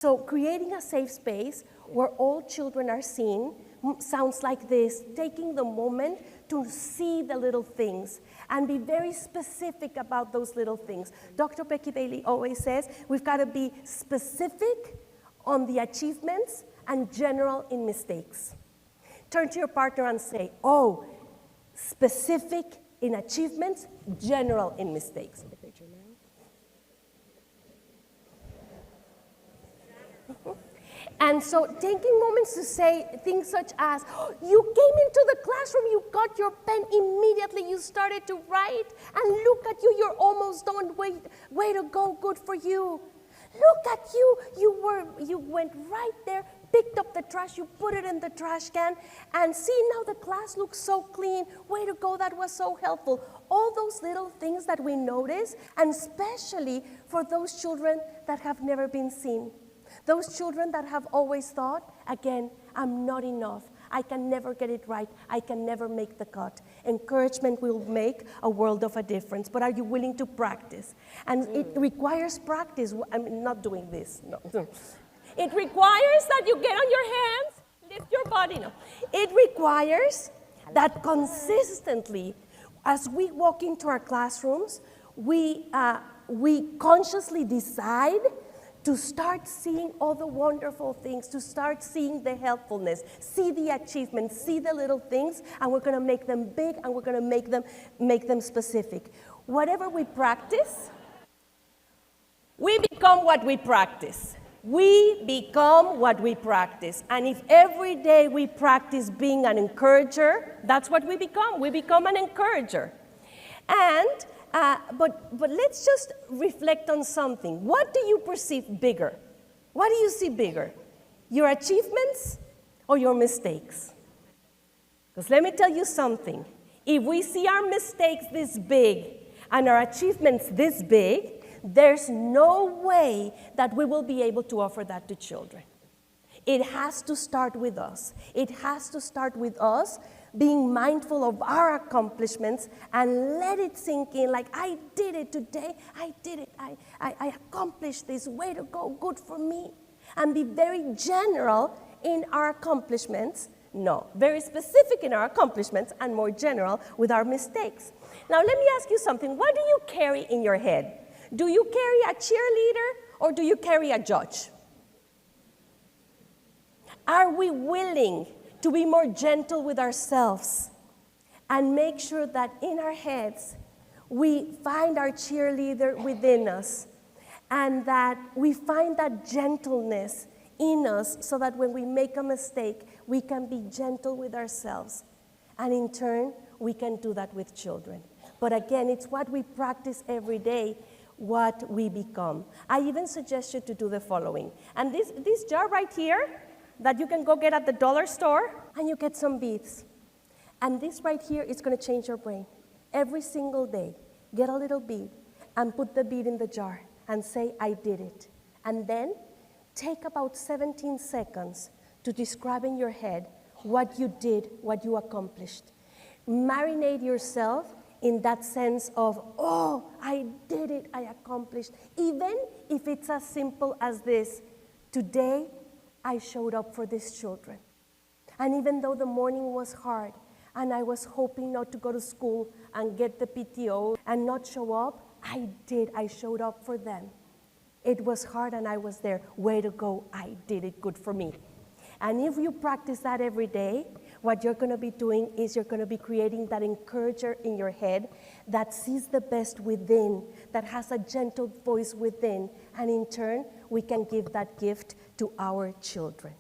So creating a safe space where all children are seen sounds like this: taking the moment to see the little things and be very specific about those little things. Dr. Becky Bailey always says we've got to be specific on the achievements and general in mistakes. Turn to your partner and say, oh, specific in achievements, general in mistakes. And so taking moments to say things such as, oh, you came into the classroom, you got your pen immediately, you started to write, and look at you, you're almost done, way to go, good for you. Look at you, you went right there, picked up the trash, you put it in the trash can, and see, now the class looks so clean, way to go, that was so helpful. All those little things that we notice, and especially for those children that have never been seen. Those children that have always thought, again, I'm not enough. I can never get it right. I can never make the cut. Encouragement will make a world of a difference, but are you willing to practice? And it requires practice. I'm not doing this, no. It requires that you get on your hands, lift your body, no. It requires that consistently, as we walk into our classrooms, we consciously decide to start seeing all the wonderful things, to start seeing the helpfulness, see the achievements, see the little things, and we're going to make them big, and we're going to make them specific. Whatever we practice, we become what we practice. We become what we practice. And if every day we practice being an encourager, that's what we become. We become an encourager. And but let's just reflect on something. What do you perceive bigger? What do you see bigger? Your achievements or your mistakes? Because let me tell you something. If we see our mistakes this big and our achievements this big, there's no way that we will be able to offer that to children. It has to start with us. It has to start with us being mindful of our accomplishments and let it sink in, like, I did it today, I did it, I accomplished this, way to go, good for me. And be very general in our accomplishments, no, very specific in our accomplishments and more general with our mistakes. Now let me ask you something, what do you carry in your head? Do you carry a cheerleader or do you carry a judge? Are we willing to be more gentle with ourselves and make sure that in our heads we find our cheerleader within us and that we find that gentleness in us so that when we make a mistake, we can be gentle with ourselves. And in turn, we can do that with children. But again, it's what we practice every day, what we become. I even suggest you to do the following. And this jar right here, that you can go get at the dollar store, and you get some beads. And this right here is going to change your brain. Every single day, get a little bead and put the bead in the jar and say, I did it. And then take about 17 seconds to describe in your head what you did, what you accomplished. Marinate yourself in that sense of, oh, I did it, I accomplished. Even if it's as simple as this, today, I showed up for these children. And even though the morning was hard, and I was hoping not to go to school and get the PTO and not show up, I did. I showed up for them. It was hard and I was there. Way to go, I did it, good for me. And if you practice that every day, what you're going to be doing is you're going to be creating that encourager in your head that sees the best within, that has a gentle voice within, and in turn, we can give that gift to our children.